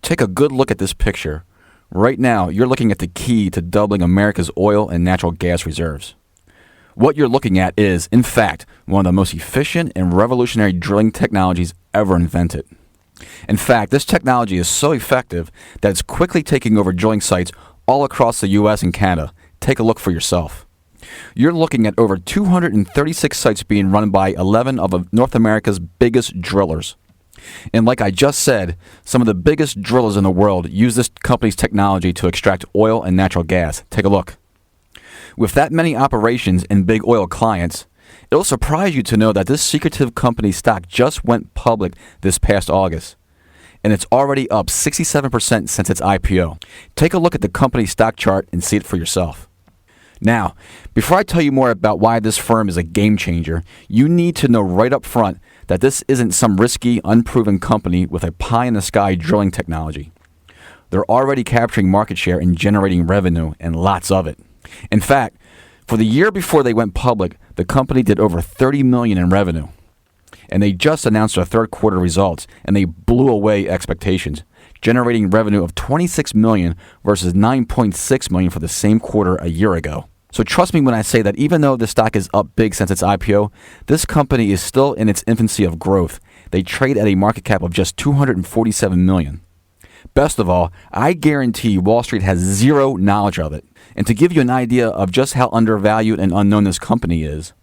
Take a good look at this picture. Right now, you're looking at the key to doubling America's oil and natural gas reserves. What you're looking at is, in fact, one of the most efficient and revolutionary drilling technologies ever invented. In fact, this technology is so effective that it's quickly taking over drilling sites all across the U.S. and Canada. Take a look for yourself. You're looking at over 236 sites being run by 11 of North America's biggest drillers. And like I just said, some of the biggest drillers in the world use this company's technology to extract oil and natural gas. Take a look. With that many operations and big oil clients, it'll surprise you to know that this secretive company's stock just went public this past August. And it's already up 67% since its IPO. Take a look at the company's stock chart and see it for yourself. Now, before I tell you more about why this firm is a game changer, you need to know right up front that this isn't some risky, unproven company with a pie-in-the-sky drilling technology. They're already capturing market share and generating revenue, and lots of it. In fact, for the year before they went public, the company did over $30 million in revenue. And they just announced their third quarter results, and they blew away expectations, generating revenue of $26 million versus $9.6 million for the same quarter a year ago. So trust me when I say that even though the stock is up big since its IPO, this company is still in its infancy of growth. They trade at a market cap of just $247 million. Best of all, I guarantee Wall Street has zero knowledge of it. And to give you an idea of just how undervalued and unknown this company is,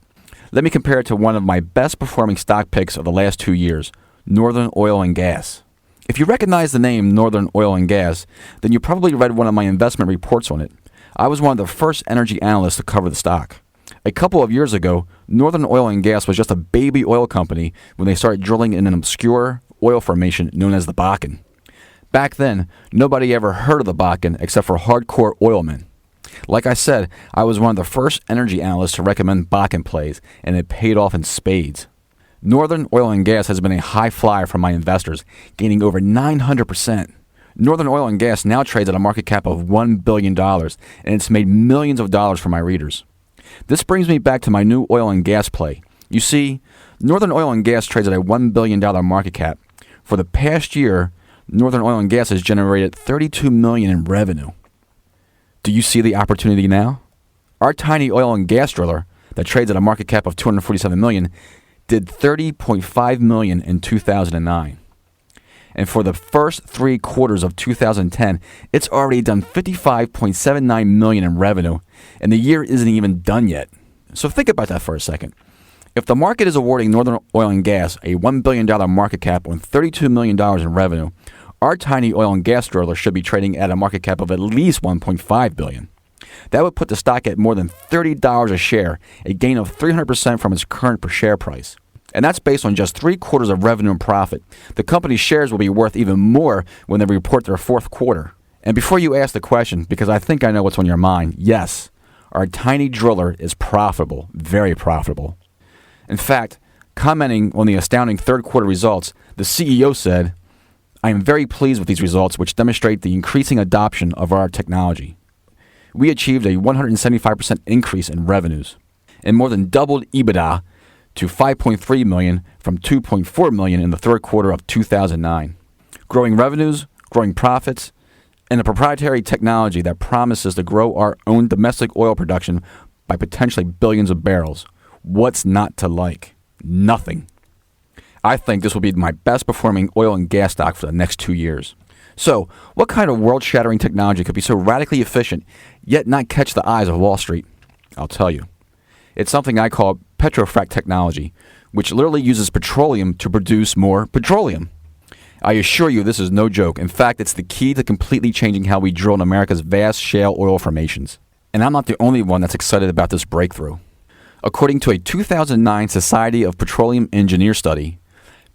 let me compare it to one of my best performing stock picks of the last 2 years, Northern Oil and Gas. If you recognize the name Northern Oil and Gas, then you probably read one of my investment reports on it. I was one of the first energy analysts to cover the stock. A couple of years ago, Northern Oil and Gas was just a baby oil company when they started drilling in an obscure oil formation known as the Bakken. Back then, nobody ever heard of the Bakken except for hardcore oilmen. Like I said, I was one of the first energy analysts to recommend Bakken plays, and it paid off in spades. Northern Oil and Gas has been a high flyer for my investors, gaining over 900%. Northern Oil and Gas now trades at a market cap of $1 billion, and it's made millions of dollars for my readers. This brings me back to my new oil and gas play. You see, Northern Oil and Gas trades at a $1 billion market cap. For the past year, Northern Oil and Gas has generated $32 million in revenue. Do you see the opportunity now? Our tiny oil and gas driller that trades at a market cap of $247 million did $30.5 million in 2009. And for the first 3 quarters of 2010, it's already done $55.79 million in revenue, and the year isn't even done yet. So think about that for a second. If the market is awarding Northern Oil and Gas a $1 billion market cap on $32 million in revenue, our tiny oil and gas driller should be trading at a market cap of at least $1.5 billion. That would put the stock at more than $30 a share, a gain of 300% from its current per share price. And that's based on just 3 quarters of revenue and profit. The company's shares will be worth even more when they report their fourth quarter. And before you ask the question, because I think I know what's on your mind, yes, our tiny driller is profitable, very profitable. In fact, commenting on the astounding third quarter results, the CEO said, "I am very pleased with these results, which demonstrate the increasing adoption of our technology. We achieved a 175% increase in revenues and more than doubled EBITDA to $5.3 million from $2.4 million in the third quarter of 2009. Growing revenues, growing profits, and a proprietary technology that promises to grow our own domestic oil production by potentially billions of barrels. What's not to like? Nothing. I think this will be my best performing oil and gas stock for the next 2 years. So, what kind of world-shattering technology could be so radically efficient, yet not catch the eyes of Wall Street? I'll tell you. It's something I call petro-frack technology, which literally uses petroleum to produce more petroleum. I assure you this is no joke. In fact, it's the key to completely changing how we drill in America's vast shale oil formations. And I'm not the only one that's excited about this breakthrough. According to a 2009 Society of Petroleum Engineers study,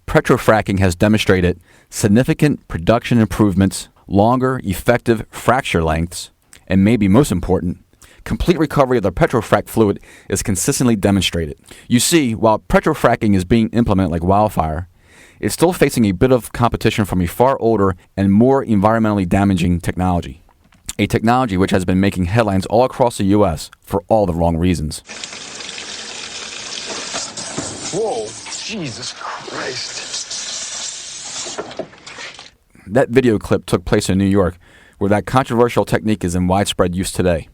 petro-fracking has demonstrated significant production improvements, longer effective fracture lengths, and maybe most important, complete recovery of the petro-frack fluid is consistently demonstrated. You see, while petro-fracking is being implemented like wildfire, it's still facing a bit of competition from a far older and more environmentally damaging technology. A technology which has been making headlines all across the U.S. for all the wrong reasons. Whoa, Jesus Christ. That video clip took place in New York, where that controversial technique is in widespread use today.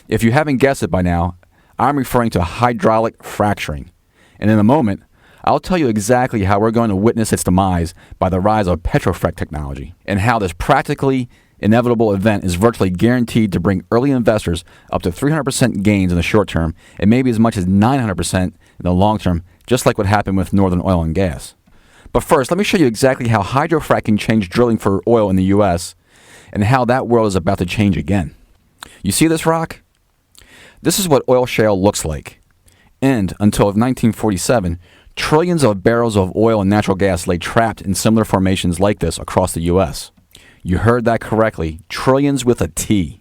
If you haven't guessed it by now, I'm referring to hydraulic fracturing. And in a moment, I'll tell you exactly how we're going to witness its demise by the rise of petro-frack technology, and how this practically inevitable event is virtually guaranteed to bring early investors up to 300% gains in the short term and maybe as much as 900% in the long term, just like what happened with Northern Oil and Gas. But first, let me show you exactly how hydro-fracking changed drilling for oil in the U.S. and how that world is about to change again. You see this rock? This is what oil shale looks like. And until 1947, trillions of barrels of oil and natural gas lay trapped in similar formations like this across the U.S. You heard that correctly, trillions with a T.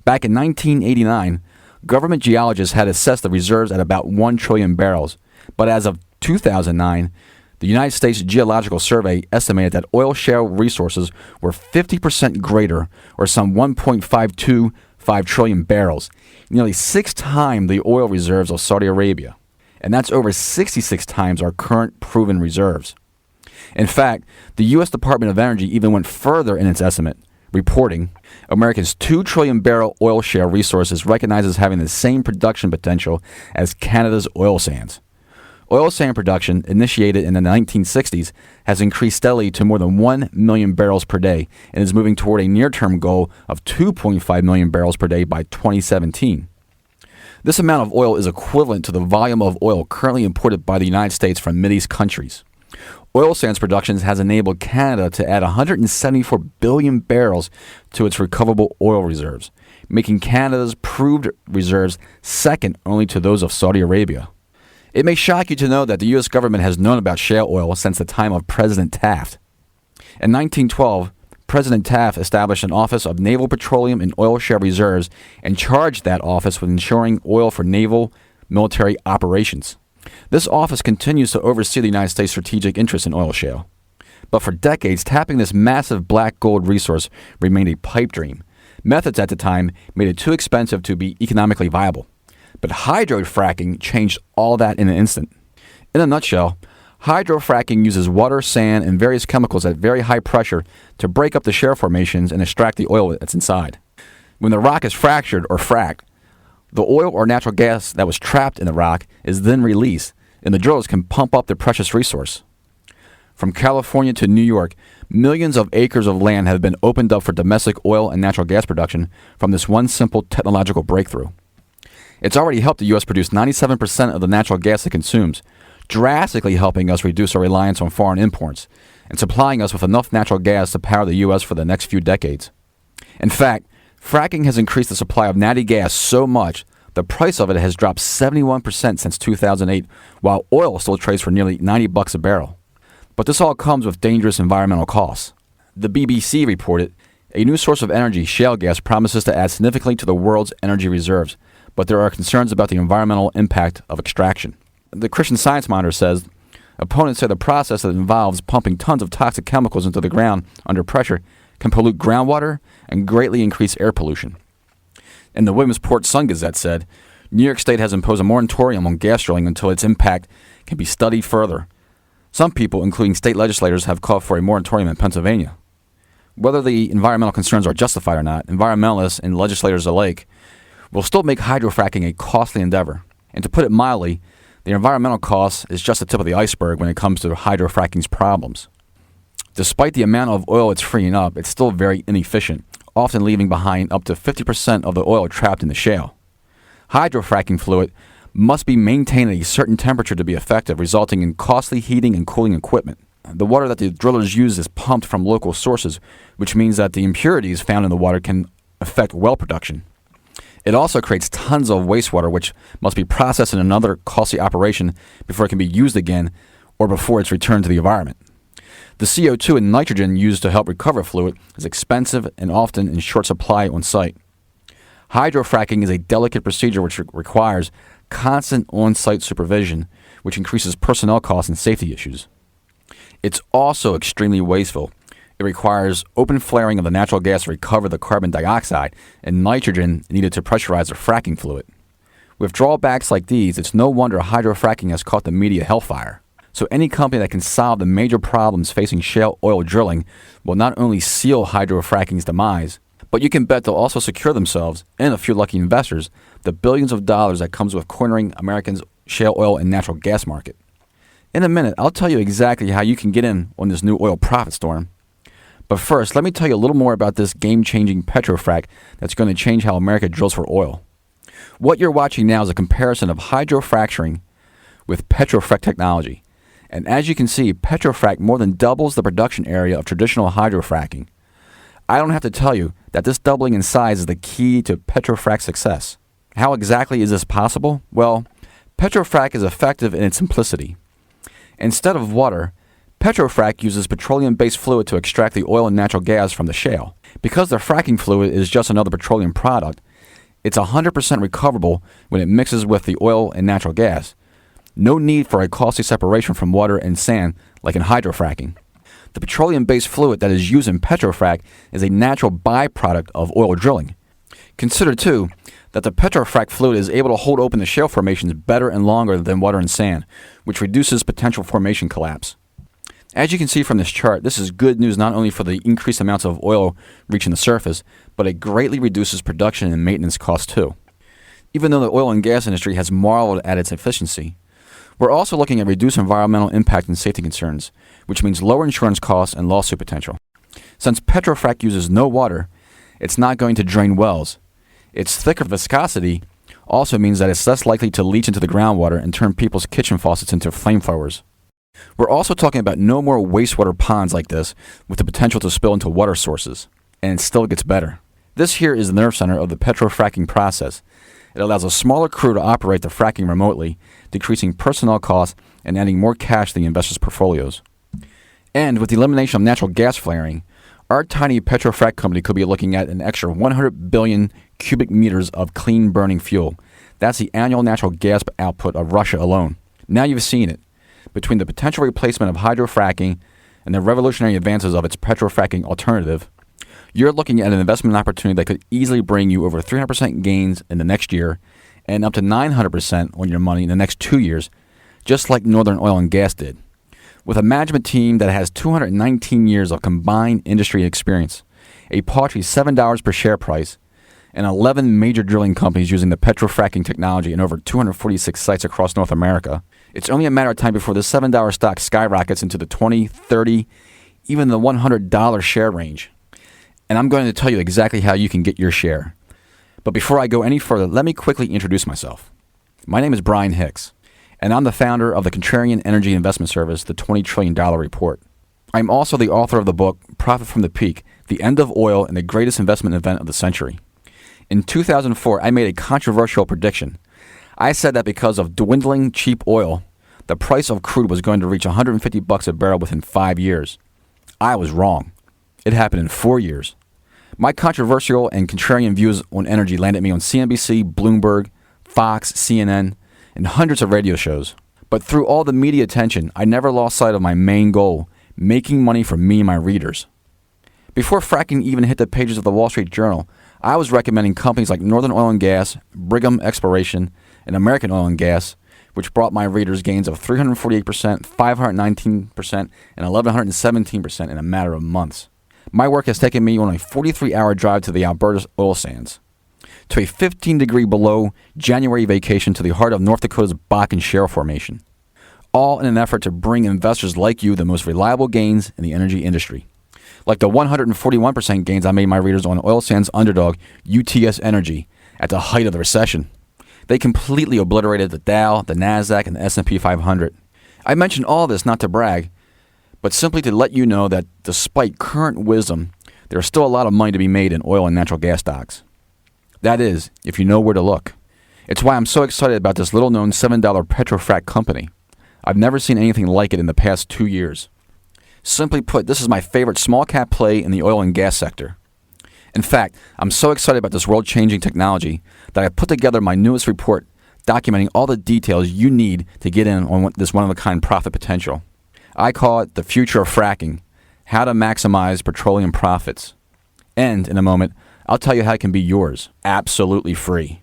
Back in 1989, government geologists had assessed the reserves at about 1 trillion barrels, but as of 2009, the United States Geological Survey estimated that oil shale resources were 50% greater, or some 1.525 trillion barrels, nearly 6 times the oil reserves of Saudi Arabia. And that's over 66 times our current proven reserves. In fact, the U.S. Department of Energy even went further in its estimate, reporting, America's 2 trillion barrel oil shale resources recognized as having the same production potential as Canada's oil sands. Oil sand production, initiated in the 1960s, has increased steadily to more than 1 million barrels per day and is moving toward a near-term goal of 2.5 million barrels per day by 2017. This amount of oil is equivalent to the volume of oil currently imported by the United States from Mideast countries. Oil sands production has enabled Canada to add 174 billion barrels to its recoverable oil reserves, making Canada's proved reserves second only to those of Saudi Arabia. It may shock you to know that the U.S. government has known about shale oil since the time of President Taft. In 1912, President Taft established an Office of Naval Petroleum and Oil Shale Reserves and charged that office with ensuring oil for naval military operations. This office continues to oversee the United States' strategic interest in oil shale. But for decades, tapping this massive black gold resource remained a pipe dream. Methods at the time made it too expensive to be economically viable. But hydro-fracking changed all that in an instant. In a nutshell, hydro-fracking uses water, sand, and various chemicals at very high pressure to break up the shale formations and extract the oil that's inside. When the rock is fractured or fracked, the oil or natural gas that was trapped in the rock is then released, and the drillers can pump up the precious resource. From California to New York, millions of acres of land have been opened up for domestic oil and natural gas production from this one simple technological breakthrough. It's already helped the U.S. produce 97% of the natural gas it consumes, drastically helping us reduce our reliance on foreign imports and supplying us with enough natural gas to power the U.S. for the next few decades. In fact, fracking has increased the supply of natty gas so much, the price of it has dropped 71% since 2008, while oil still trades for nearly $90 a barrel. But this all comes with dangerous environmental costs. The BBC reported, a new source of energy, shale gas, promises to add significantly to the world's energy reserves, but there are concerns about the environmental impact of extraction. The Christian Science Monitor says, opponents say the process that involves pumping tons of toxic chemicals into the ground under pressure can pollute groundwater and greatly increase air pollution. And the Williamsport Sun-Gazette said, New York State has imposed a moratorium on gas drilling until its impact can be studied further. Some people, including state legislators, have called for a moratorium in Pennsylvania. Whether the environmental concerns are justified or not, environmentalists and legislators alike will still make hydrofracking a costly endeavor. And to put it mildly, the environmental cost is just the tip of the iceberg when it comes to hydrofracking's problems. Despite the amount of oil it's freeing up, it's still very inefficient, often leaving behind up to 50% of the oil trapped in the shale. Hydrofracking fluid must be maintained at a certain temperature to be effective, resulting in costly heating and cooling equipment. The water that the drillers use is pumped from local sources, which means that the impurities found in the water can affect well production. It also creates tons of wastewater, which must be processed in another costly operation before it can be used again or before it's returned to the environment. The CO2 and nitrogen used to help recover fluid is expensive and often in short supply on site. Hydrofracking is a delicate procedure which requires constant on-site supervision, which increases personnel costs and safety issues. It's also extremely wasteful. It requires open flaring of the natural gas to recover the carbon dioxide and nitrogen needed to pressurize the fracking fluid. With drawbacks like these, it's no wonder hydrofracking has caught the media hellfire. So any company that can solve the major problems facing shale oil drilling will not only seal hydro-fracking's demise, but you can bet they'll also secure themselves, and a few lucky investors, the billions of dollars that comes with cornering Americans' shale oil and natural gas market. In a minute, I'll tell you exactly how you can get in on this new oil profit storm. But first, let me tell you a little more about this game-changing petro-frack that's going to change how America drills for oil. What you're watching now is a comparison of hydro-fracturing with petro-frack technology. And as you can see, petro-frack more than doubles the production area of traditional hydro-fracking. I don't have to tell you that this doubling in size is the key to petro-frack success. How exactly is this possible? Well, petro-frack is effective in its simplicity. Instead of water, petro-frack uses petroleum-based fluid to extract the oil and natural gas from the shale. Because the fracking fluid is just another petroleum product, it's 100% recoverable when it mixes with the oil and natural gas. No need for a costly separation from water and sand like in hydro-fracking. The petroleum-based fluid that is used in petro-frack is a natural byproduct of oil drilling. Consider, too, that the petro-frack fluid is able to hold open the shale formations better and longer than water and sand, which reduces potential formation collapse. As you can see from this chart, this is good news not only for the increased amounts of oil reaching the surface, but it greatly reduces production and maintenance costs, too. Even though the oil and gas industry has marveled at its efficiency, we're also looking at reduced environmental impact and safety concerns, which means lower insurance costs and lawsuit potential. Since petro-frack uses no water, it's not going to drain wells. Its thicker viscosity also means that it's less likely to leach into the groundwater and turn people's kitchen faucets into flamethrowers. We're also talking about no more wastewater ponds like this with the potential to spill into water sources. And it still gets better. This here is the nerve center of the petro-fracking process. It allows a smaller crew to operate the fracking remotely, decreasing personnel costs and adding more cash to the investors' portfolios. And with the elimination of natural gas flaring, our tiny petro-frack company could be looking at an extra 100 billion cubic meters of clean burning fuel. That's the annual natural gas output of Russia alone. Now you've seen it. Between the potential replacement of hydro-fracking and the revolutionary advances of its petro-fracking alternative, you're looking at an investment opportunity that could easily bring you over 300% gains in the next year and up to 900% on your money in the next 2 years, just like Northern Oil and Gas did. With a management team that has 219 years of combined industry experience, a paltry $7 per share price, and 11 major drilling companies using the petro-fracking technology in over 246 sites across North America, it's only a matter of time before the $7 stock skyrockets into the $20, $30, even the $100 share range. And I'm going to tell you exactly how you can get your share. But before I go any further, let me quickly introduce myself. My name is Brian Hicks, and I'm the founder of the contrarian energy investment service, the $20 Trillion Report. I'm also the author of the book, Profit from the Peak, The End of Oil and the Greatest Investment Event of the Century. In 2004, I made a controversial prediction. I said that because of dwindling cheap oil, the price of crude was going to reach $150 a barrel within 5 years. I was wrong. It happened in 4 years. My controversial and contrarian views on energy landed me on CNBC, Bloomberg, Fox, CNN, and hundreds of radio shows. But through all the media attention, I never lost sight of my main goal, making money for me and my readers. Before fracking even hit the pages of the Wall Street Journal, I was recommending companies like Northern Oil and Gas, Brigham Exploration, and American Oil and Gas, which brought my readers gains of 348%, 519%, and 1,117% in a matter of months. My work has taken me on a 43-hour drive to the Alberta oil sands, to a 15-degree below January vacation to the heart of North Dakota's Bakken Shale Formation, all in an effort to bring investors like you the most reliable gains in the energy industry. Like the 141% gains I made my readers on oil sands underdog UTS Energy at the height of the recession. They completely obliterated the Dow, the NASDAQ, and the S&P 500. I mention all this not to brag, but simply to let you know that despite current wisdom, there is still a lot of money to be made in oil and natural gas stocks. That is, if you know where to look. It's why I'm so excited about this little-known $7 petro-frack company. I've never seen anything like it in the past 2 years. Simply put, this is my favorite small-cap play in the oil and gas sector. In fact, I'm so excited about this world-changing technology that I put together my newest report documenting all the details you need to get in on this one-of-a-kind profit potential. I call it the future of fracking, how to maximize petroleum profits. And in a moment, I'll tell you how it can be yours, absolutely free.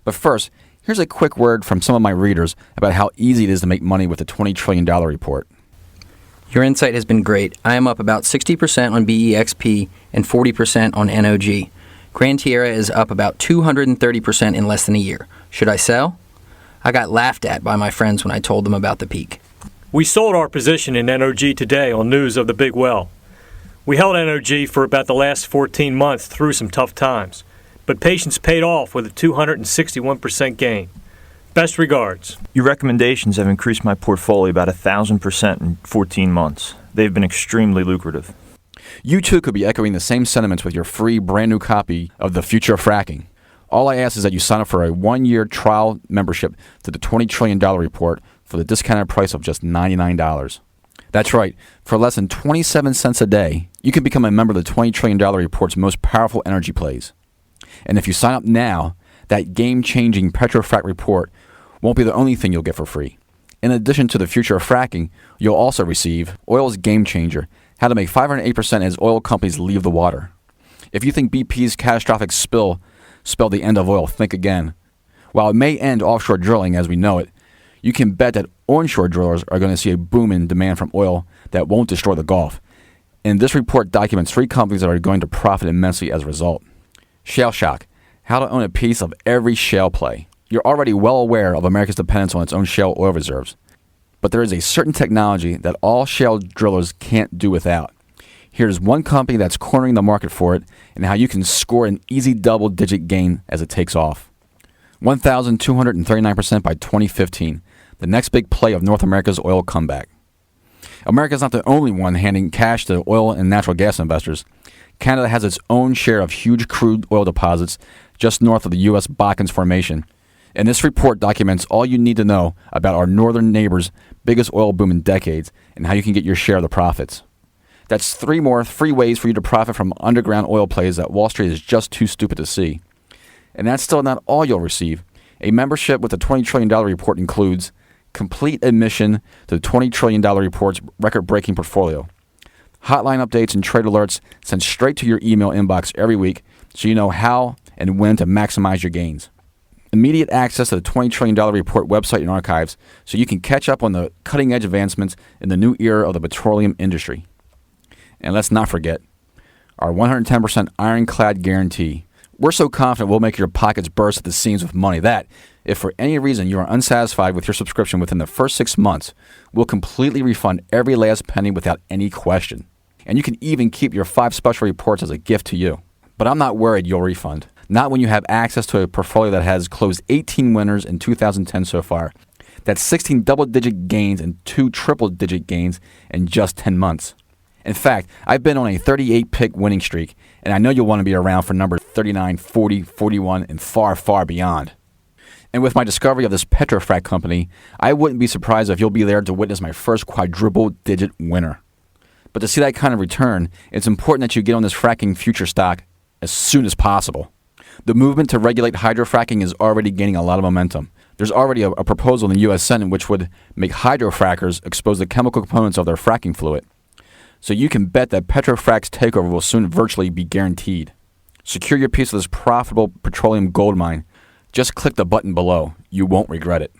But first, Here's a quick word from some of my readers about how easy it is to make money with the $20 trillion report. Your insight has been great. I am up about 60% on BEXP and 40% on NOG. Grand Tierra is up about 230% in less than a year. Should I sell? I got laughed at by my friends when I told them about the peak. We sold our position in NOG today on news of the big well. We held NOG for about the last 14 months through some tough times, but patience paid off with a 261% gain. Best regards. Your recommendations have increased my portfolio about 1,000% in 14 months. They've been extremely lucrative. You too could be echoing the same sentiments with your free brand new copy of The Future of Fracking. All I ask is that you sign up for a 1-year trial membership to the $20 trillion report for the discounted price of just $99. That's right, for less than 27 cents a day, you can become a member of the $20 trillion report's most powerful energy plays. And if you sign up now, that game-changing petro-frack report won't be the only thing you'll get for free. In addition to The Future of Fracking, you'll also receive Oil's Game Changer, how to make 508% as oil companies leave the water. If you think BP's catastrophic spill spelled the end of oil, think again. While it may end offshore drilling as we know it, you can bet that onshore drillers are going to see a boom in demand from oil that won't destroy the Gulf. And this report documents 3 companies that are going to profit immensely as a result. Shale Shock, how to own a piece of every shale play. You're already well aware of America's dependence on its own shale oil reserves. But there is a certain technology that all shale drillers can't do without. Here's one company that's cornering the market for it and how you can score an easy double-digit gain as it takes off. 1,239% by 2015, the next big play of North America's oil comeback. America's not the only one handing cash to oil and natural gas investors. Canada has its own share of huge crude oil deposits just north of the U.S. Bakken's formation. And this report documents all you need to know about our northern neighbor's biggest oil boom in decades and how you can get your share of the profits. That's 3 more free ways for you to profit from underground oil plays that Wall Street is just too stupid to see. And that's still not all you'll receive. A membership with the $20 trillion report includes complete admission to the $20 trillion report's record-breaking portfolio, hotline updates and trade alerts sent straight to your email inbox every week so you know how and when to maximize your gains, immediate access to the $20 trillion report website and archives so you can catch up on the cutting-edge advancements in the new era of the petroleum industry. And let's not forget our 110% ironclad guarantee. We're so confident we'll make your pockets burst at the seams with money that, if for any reason you are unsatisfied with your subscription within the first 6 months, we'll completely refund every last penny without any question. And you can even keep your 5 special reports as a gift to you. But I'm not worried you'll refund. Not when you have access to a portfolio that has closed 18 winners in 2010 so far. That's 16 double-digit gains and 2 triple-digit gains in just 10 months. In fact, I've been on a 38-pick winning streak, and I know you'll want to be around for number 39, 40, 41, and far, far beyond. And with my discovery of this petro-frack company, I wouldn't be surprised if you'll be there to witness my first quadruple-digit winner. But to see that kind of return, it's important that you get on this fracking future stock as soon as possible. The movement to regulate hydro-fracking is already gaining a lot of momentum. There's already a proposal in the U.S. Senate which would make hydro-frackers expose the chemical components of their fracking fluid. So you can bet that petro-frack's takeover will soon virtually be guaranteed. Secure your piece of this profitable petroleum gold mine. Just click the button below. You won't regret it.